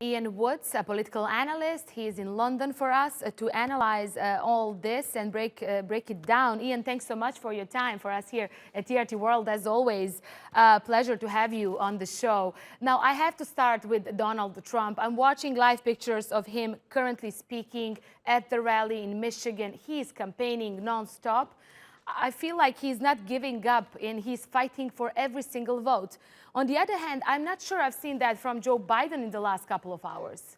Ian Woods, a political analyst. He is in London for us to analyze all this and break it down. Ian, thanks so much for your time for us here at TRT World. As always, pleasure to have you on the show. Now, I have to start with Donald Trump. I'm watching live pictures of him currently speaking at the rally in Michigan. He is campaigning nonstop. I feel like he's not giving up and he's fighting for every single vote. On the other hand, I'm not sure I've seen that from Joe Biden in the last couple of hours.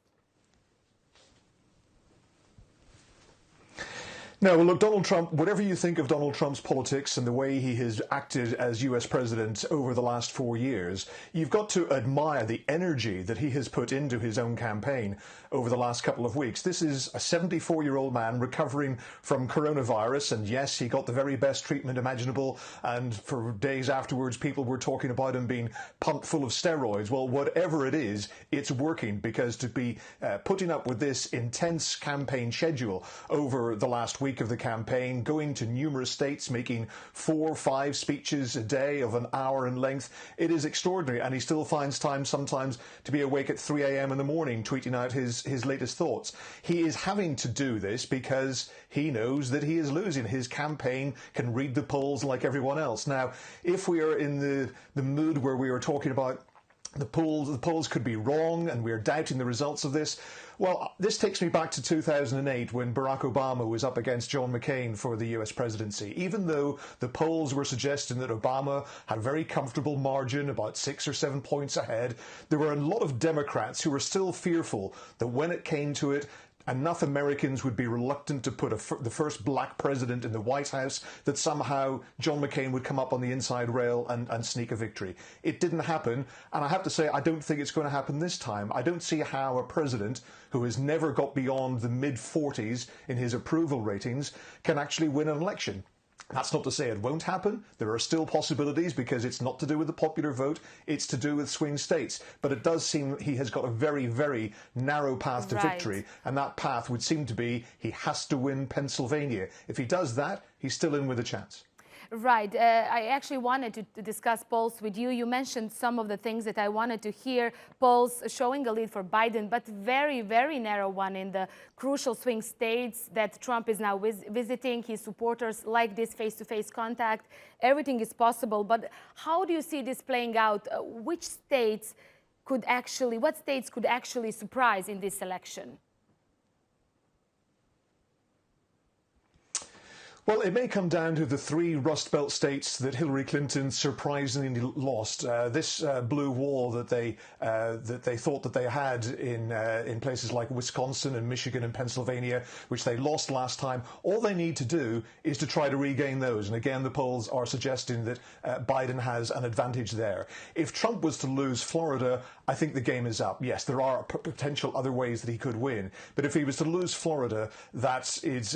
No, well, look, Donald Trump, whatever you think of Donald Trump's politics and the way he has acted as US president over the last 4 years, you've got to admire the energy that he has put into his own campaign over the last couple of weeks. This is a 74-year-old man recovering from coronavirus, and yes, he got the very best treatment imaginable, and for days afterwards, people were talking about him being pumped full of steroids. Well, whatever it is, it's working, because to be putting up with this intense campaign schedule over the last week of the campaign, going to numerous states, making 4 or 5 speeches a day of an hour in length. It is extraordinary, and he still finds time sometimes to be awake at 3 a.m. in the morning tweeting out his latest thoughts. He is having to do this because he knows that he is losing. His campaign can read the polls like everyone else. Now, if we are in the mood where we are talking about the polls could be wrong and we're doubting the results of this, well, this takes me back to 2008 when Barack Obama was up against John McCain for the US presidency. Even though the polls were suggesting that Obama had a very comfortable margin, about 6 or 7 points ahead, there were a lot of Democrats who were still fearful that when it came to it, enough Americans would be reluctant to put the first black president in the White House that somehow John McCain would come up on the inside rail and sneak a victory. It didn't happen, and I have to say I don't think it's going to happen this time. I don't see how a president who has never got beyond the mid-40s in his approval ratings can actually win an election. That's not to say it won't happen. There are still possibilities, because it's not to do with the popular vote, it's to do with swing states. But it does seem he has got a very, very narrow path to victory, and that path would seem to be he has to win Pennsylvania. If he does that, he's still in with a chance. Right. I actually wanted to discuss polls with you. You mentioned some of the things that I wanted to hear. Polls showing a lead for Biden, but very, very narrow one in the crucial swing states that Trump is now visiting. His supporters like this face-to-face contact. Everything is possible. But how do you see this playing out? What states could actually surprise in this election? Well, it may come down to the 3 Rust Belt states that Hillary Clinton surprisingly lost. This blue wall that they thought that they had in places like Wisconsin and Michigan and Pennsylvania, which they lost last time. All they need to do is to try to regain those. And again, the polls are suggesting that Biden has an advantage there. If Trump was to lose Florida, I think the game is up. Yes, there are potential other ways that he could win, but if he was to lose Florida, that is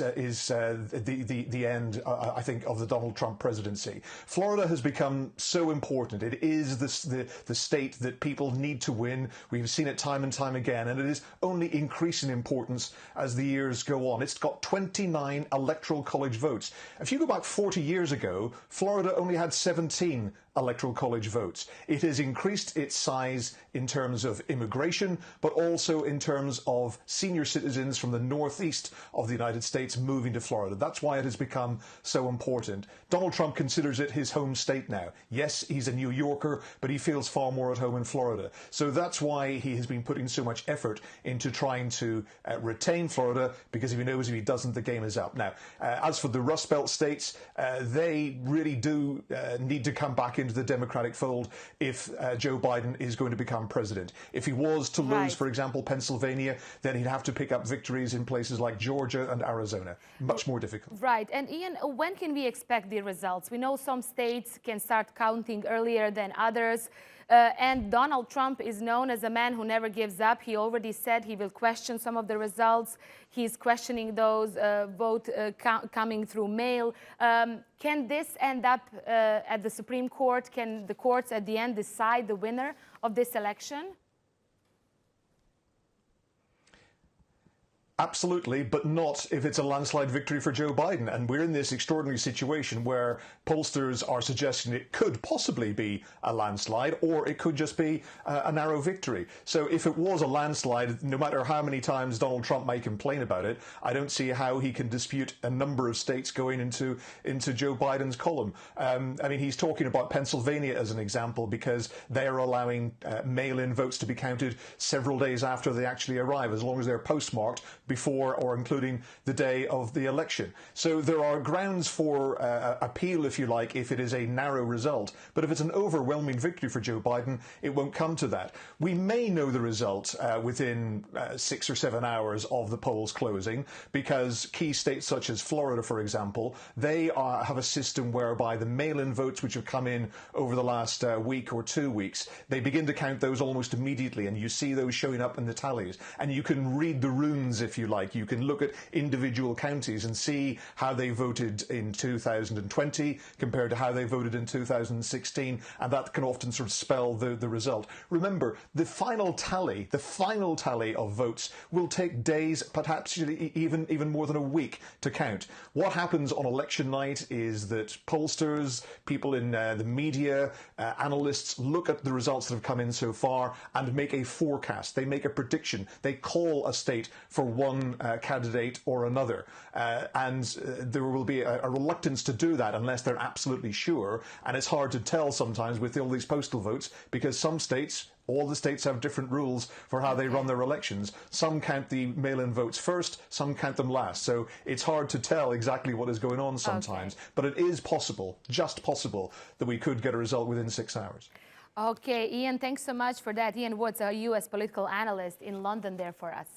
the end, I think, of the Donald Trump presidency. Florida has become so important. It is the state that people need to win. We've seen it time and time again, and it is only increasing importance as the years go on. It's got 29 electoral college votes. If you go back 40 years ago, Florida only had 17 electoral college votes. It has increased its size in terms of immigration, but also in terms of senior citizens from the northeast of the United States moving to Florida. That's why it has become so important. Donald Trump considers it his home state now. Yes, he's a New Yorker, but he feels far more at home in Florida. So that's why he has been putting so much effort into trying to retain Florida, because if he knows if he doesn't, the game is up. Now, as for the Rust Belt states, they really do need to come back into the Democratic fold if Joe Biden is going to become president. If he was to lose, for example, Pennsylvania, then he'd have to pick up victories in places like Georgia and Arizona. Much more difficult. Right. And Ian, when can we expect the results? We know some states can start counting earlier than others. And Donald Trump is known as a man who never gives up. He already said he will question some of the results. He's questioning those votes coming through mail. Can this end up at the Supreme Court? Can the courts at the end decide the winner of this election? Absolutely, but not if it's a landslide victory for Joe Biden. And we're in this extraordinary situation where pollsters are suggesting it could possibly be a landslide, or it could just be a narrow victory. So if it was a landslide, no matter how many times Donald Trump may complain about it, I don't see how he can dispute a number of states going into Joe Biden's column. I mean, he's talking about Pennsylvania as an example because they are allowing mail-in votes to be counted several days after they actually arrive, as long as they're postmarked before or including the day of the election. So there are grounds for appeal, if you like, if it is a narrow result. But if it's an overwhelming victory for Joe Biden, it won't come to that. We may know the result within 6 or 7 hours of the polls closing, because key states such as Florida, for example, they have a system whereby the mail-in votes which have come in over the last week or 2 weeks, they begin to count those almost immediately, and you see those showing up in the tallies. And you can read the runes, if you like. You can look at individual counties and see how they voted in 2020 compared to how they voted in 2016, and that can often sort of spell the result. Remember, the final tally of votes will take days, perhaps even more than a week to count. What happens on election night is that pollsters, people in the media, analysts look at the results that have come in so far and make a forecast. They make a prediction. They call a state for one candidate or another. And there will be a reluctance to do that unless they're absolutely sure. And it's hard to tell sometimes with all these postal votes, because some states, all the states have different rules for how they run their elections. Some count the mail-in votes first, some count them last. So it's hard to tell exactly what is going on sometimes. Okay. But it is possible, just possible, that we could get a result within 6 hours. Okay, Ian, thanks so much for that. Ian Woods, our U.S. political analyst in London there for us.